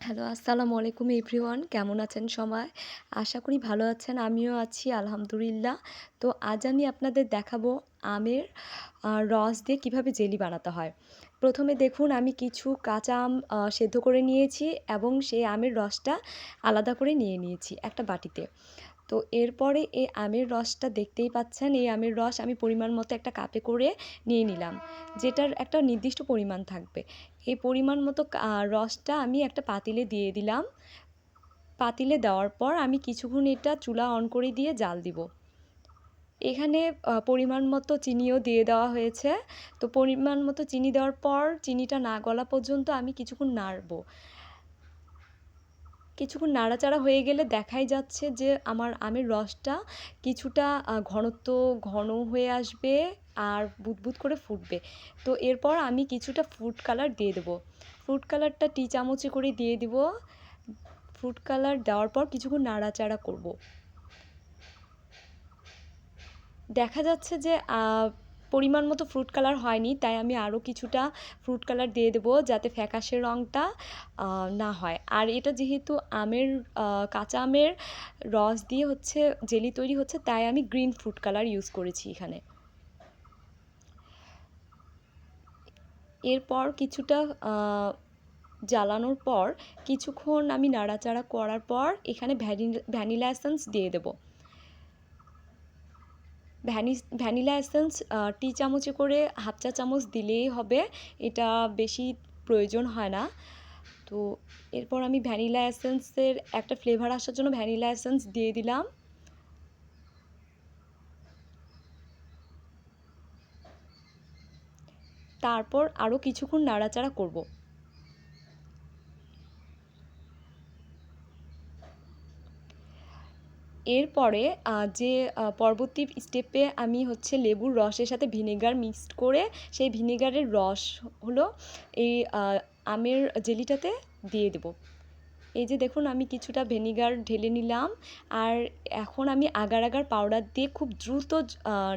Hello, আসসালামু আলাইকুম everyone. কেমন আছেন সবাই? আশা করি ভালো আছেন। আমিও আছি আলহামদুলিল্লাহ। তো আজ আমি আপনাদের দেখাবো আমের রস দিয়ে কিভাবে জেলি বানাতে হয়। প্রথমে দেখুন আমি কিছু কাঁচা আম সেদ্ধ করে নিয়েছি এবং সেই আমের রসটা আলাদা করে নিয়ে নিয়েছি একটা বাটিতে। তো এরপরে এই আমের রসটা দেখতেই পাচ্ছেন, এই আমের রস আমি পরিমাণ মতো একটা কাপে করে নিয়ে নিলাম, যেটার একটা নির্দিষ্ট পরিমাণ থাকবে। এই পরিমাণ মতো রসটা আমি একটা পাতিলে দিয়ে দিলাম। পাতিলে দেওয়ার পর আমি কিছুক্ষণ এটা চুলা অন করে দিয়ে জাল দিব। এখানে পরিমাণ মতো চিনিও দিয়ে দেওয়া হয়েছে। তো পরিমাণ মতো চিনি দেওয়ার পর চিনিটা না গলা পর্যন্ত আমি কিছুক্ষণ নাড়ব। কিছুক্ষণ নাড়াচাড়া হয়ে গেলে দেখাই যাচ্ছে যে আমার আমের রসটা কিছুটা ঘনত্ব ঘন হয়ে আসবে আর বুদবুদ করে ফুটবে। তো এরপর আমি কিছুটা ফুড কালার দিয়ে দেবো। ফুড কালারটা টি চামচে করে দিয়ে দিব। ফুড কালার দেওয়ার পর কিছুক্ষণ নাড়াচাড়া করব। দেখা যাচ্ছে যে পরিমাণ মতো ফ্রুট কালার হয়নি, তাই আমি আরও কিছুটা ফ্রুট কালার দিয়ে দেবো যাতে ফ্যাকাশে রঙটা না হয়। আর এটা যেহেতু আমের কাঁচা আমের রস দিয়ে হচ্ছে জেলি তৈরি হচ্ছে, তাই আমি গ্রিন ফ্রুট কালার ইউজ করেছি এখানে। এরপর কিছুটা জ্বালানোর পর কিছুক্ষণ আমি নাড়াচাড়া করার পর এখানে ভ্যানিলা এসেন্স দিয়ে দেবো। ভ্যানিলা এসেন্স টি চামচে করে হাফ চা চামচ দিলেই হবে, এটা বেশি প্রয়োজন হয় না। তো এরপর আমি ভ্যানিলা এসেন্সের একটা ফ্লেভার আসার জন্য ভ্যানিলা এসেন্স দিয়ে দিলাম। তারপর আরও কিছুক্ষণ নাড়াচাড়া করব। এরপরে যে পরবর্তী স্টেপে আমি হচ্ছে লেবুর রসের সাথে ভিনেগার মিক্সড করে সেই ভিনেগারের রস হলো এই আমের জেলিটাতে দিয়ে দেব। এই যে দেখুন আমি কিছুটা ভিনেগার ঢেলে নিলাম, আর এখন আমি আগার আগার পাউডার দিয়ে খুব দ্রুত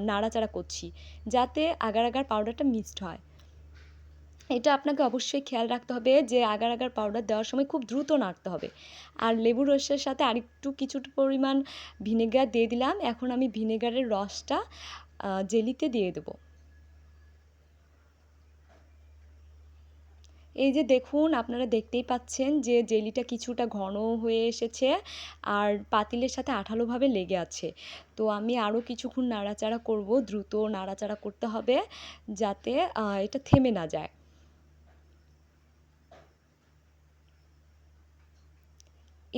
নাড়াচাড়া করছি যাতে আগার আগার পাউডারটা মিক্সড হয়। এটা আপনাকে অবশ্যই খেয়াল রাখতে হবে যে আগার আগার পাউডার দেওয়ার সময় খুব দ্রুত নাড়তে হবে। আর লেবুর রসের সাথে আরেকটু কিছুটা পরিমাণ ভিনেগার দিয়ে দিলাম। এখন আমি ভিনেগারের রসটা জেলিতে দিয়ে দেবো। এই যে দেখুন আপনারা দেখতেই পাচ্ছেন যে জেলিটা কিছুটা ঘন হয়ে এসেছে আর পাতিলের সাথে আঠালোভাবে লেগে আছে। তো আমি আরও কিছুক্ষণ নাড়াচাড়া করব, দ্রুত নাড়াচাড়া করতে হবে যাতে এটা থেমে না যায়।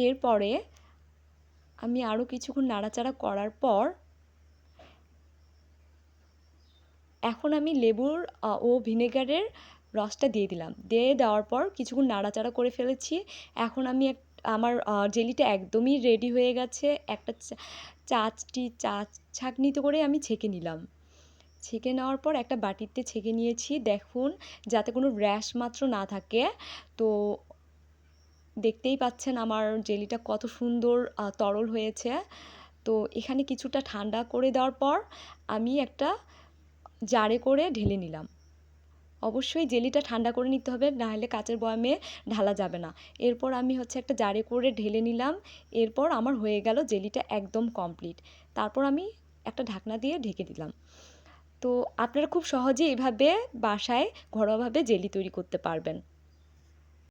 এরপরে আমি আরও কিছুক্ষণ নাড়াচাড়া করার পর এখন আমি লেবুর ও ভিনেগারের রসটা দিয়ে দিলাম। দিয়ে দেওয়ার পর কিছুক্ষণ নাড়াচাড়া করে ফেলেছি। এখন আমি আমার জেলিটা একদমই রেডি হয়ে গেছে। একটা চা ছাঁকনিতে করে আমি ছেঁকে নিলাম। ছেঁকে নেওয়ার পর একটা বাটিতে ছেঁকে নিয়েছি। দেখুন যাতে কোনো র্যাশ মাত্র না থাকে। তো দেখতেই পাচ্ছেন আমার জেলিটা কত সুন্দর তরল হয়েছে। তো এখানে কিছুটা ঠান্ডা করে দেওয়ার পর আমি একটা জারে করে ঢেলে নিলাম। অবশ্যই জেলিটা ঠান্ডা করে নিতে হবে, নাহলে কাচের বয়ামে ঢালা যাবে না। এরপর আমি হচ্ছে একটা জারে করে ঢেলে নিলাম। এরপর আমার হয়ে গেল জেলিটা একদম কমপ্লিট। তারপর আমি একটা ঢাকনা দিয়ে ঢেকে দিলাম। তো আপনারা খুব সহজেই এভাবে বাসায় ঘরোয়াভাবে জেলি তৈরি করতে পারবেন।